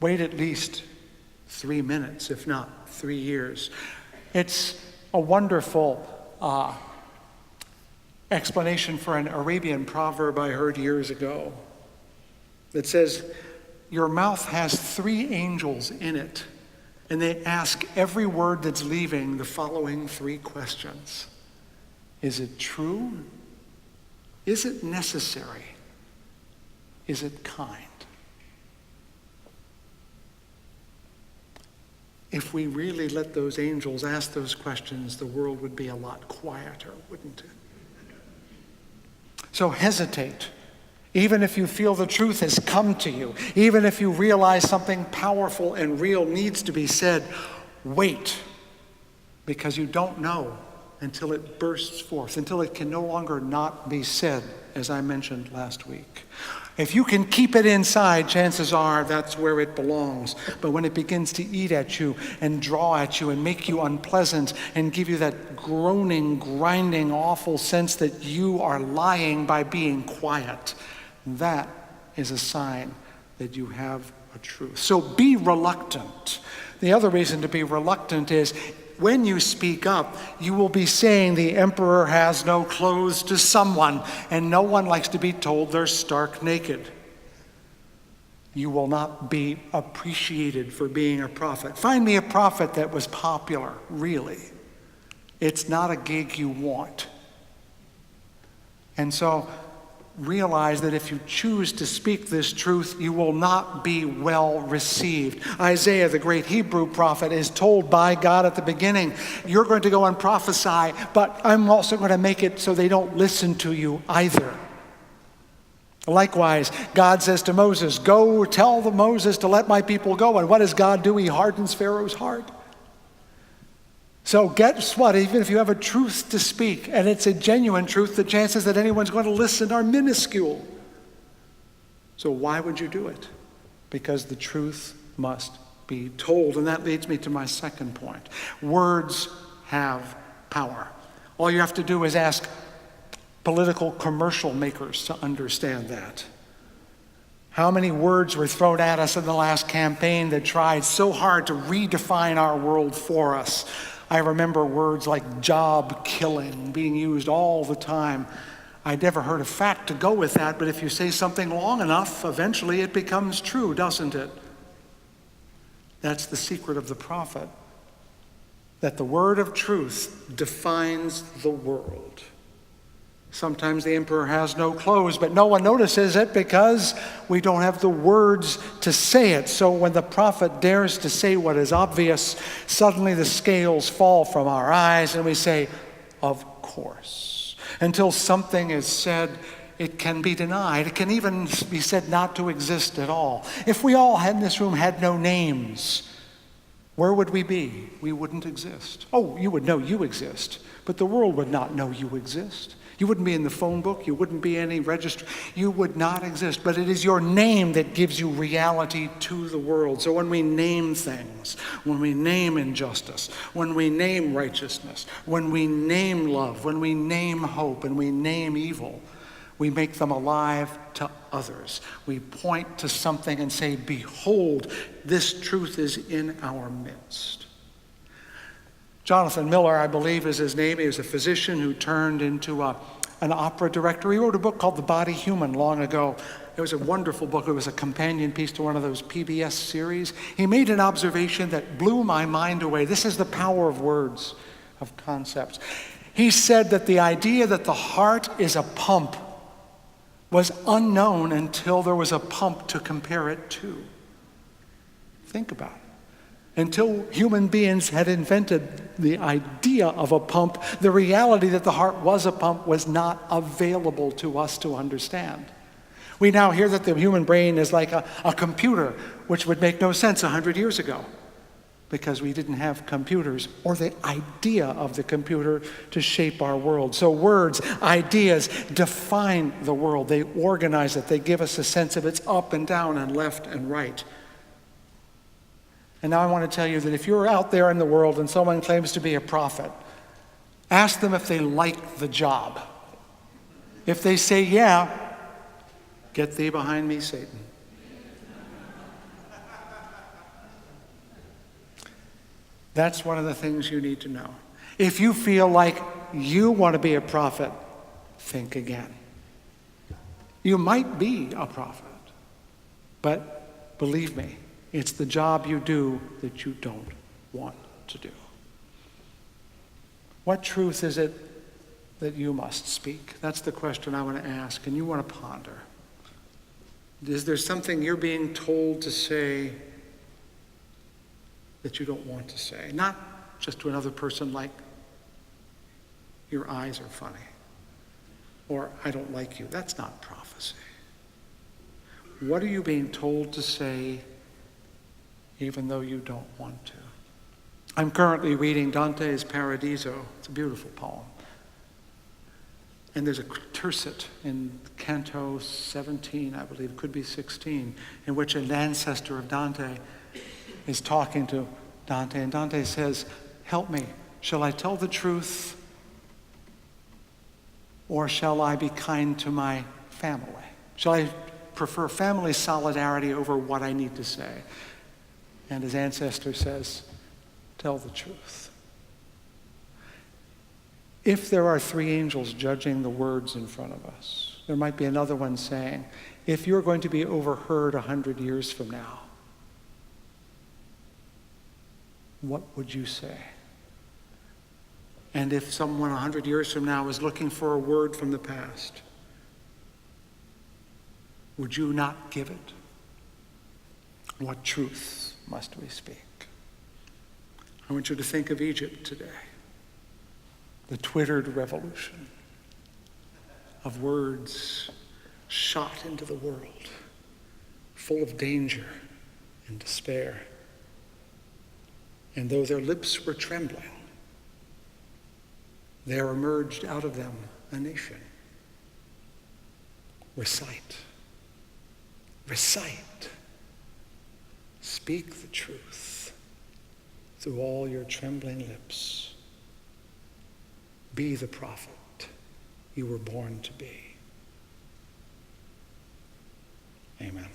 Wait at least 3 minutes, if not 3 years. It's a wonderful explanation for an Arabian proverb I heard years ago that says, your mouth has 3 angels in it, and they ask every word that's leaving the following 3 questions. Is it true? Is it necessary? Is it kind? If we really let those angels ask those questions, the world would be a lot quieter, wouldn't it? So hesitate. Even if you feel the truth has come to you, even if you realize something powerful and real needs to be said, wait, because you don't know until it bursts forth, until it can no longer not be said, as I mentioned last week. If you can keep it inside, chances are that's where it belongs. But when it begins to eat at you and draw at you and make you unpleasant and give you that groaning, grinding, awful sense that you are lying by being quiet, that is a sign that you have a truth. So be reluctant. The other reason to be reluctant is when you speak up, you will be saying the emperor has no clothes to someone, and no one likes to be told they're stark naked. You will not be appreciated for being a prophet. Find me a prophet that was popular, really. It's not a gig you want. And so realize that if you choose to speak this truth, you will not be well received. Isaiah, the great Hebrew prophet, is told by God at the beginning, you're going to go and prophesy, but I'm also going to make it so they don't listen to you either. Likewise, God says to Moses, go tell Moses to let my people go. And what does God do? He hardens Pharaoh's heart. So guess what? Even if you have a truth to speak, and it's a genuine truth, the chances that anyone's going to listen are minuscule. So why would you do it? Because the truth must be told. And that leads me to my second point. Words have power. All you have to do is ask political commercial makers to understand that. How many words were thrown at us in the last campaign that tried so hard to redefine our world for us? I remember words like job killing being used all the time. I'd never heard a fact to go with that, but if you say something long enough, eventually it becomes true, doesn't it? That's the secret of the prophet, that the word of truth defines the world. Sometimes the emperor has no clothes, but no one notices it because we don't have the words to say it. So when the prophet dares to say what is obvious, suddenly the scales fall from our eyes and we say, of course. Until something is said, it can be denied. It can even be said not to exist at all. If we all in this room had no names, where would we be? We wouldn't exist. Oh, you would know you exist, but the world would not know you exist. You wouldn't be in the phone book. You wouldn't be any register. You would not exist. But it is your name that gives you reality to the world. So when we name things, when we name injustice, when we name righteousness, when we name love, when we name hope, and we name evil, we make them alive to others. We point to something and say, behold, this truth is in our midst. Jonathan Miller, I believe is his name. He was a physician who turned into an opera director. He wrote a book called The Body Human long ago. It was a wonderful book. It was a companion piece to one of those PBS series. He made an observation that blew my mind away. This is the power of words, of concepts. He said that the idea that the heart is a pump was unknown until there was a pump to compare it to. Think about it. Until human beings had invented the idea of a pump, the reality that the heart was a pump was not available to us to understand. We now hear that the human brain is like a computer, which would make no sense 100 years ago because we didn't have computers or the idea of the computer to shape our world. So words, ideas define the world. They organize it. They give us a sense of its up and down and left and right. And now I want to tell you that if you're out there in the world and someone claims to be a prophet, ask them if they like the job. If they say, yeah, get thee behind me, Satan. That's one of the things you need to know. If you feel like you want to be a prophet, think again. You might be a prophet, but believe me, it's the job you do that you don't want to do. What truth is it that you must speak? That's the question I want to ask, and you want to ponder. Is there something you're being told to say that you don't want to say? Not just to another person like, your eyes are funny, or I don't like you. That's not prophecy. What are you being told to say even though you don't want to? I'm currently reading Dante's Paradiso. It's a beautiful poem. And there's a tercet in Canto 17, I believe, it could be 16, in which an ancestor of Dante is talking to Dante, and Dante says, "Help me, shall I tell the truth, or shall I be kind to my family? Shall I prefer family solidarity over what I need to say?" And his ancestor says, "Tell the truth." If there are three angels judging the words in front of us, there might be another one saying, if you're going to be overheard 100 years from now, what would you say? And if someone 100 years from now is looking for a word from the past, would you not give it? What truth must we speak? I want you to think of Egypt today. The twittered revolution of words shot into the world, full of danger and despair. And though their lips were trembling, there emerged out of them a nation. Recite. Recite. Speak the truth through all your trembling lips. Be the prophet you were born to be. Amen.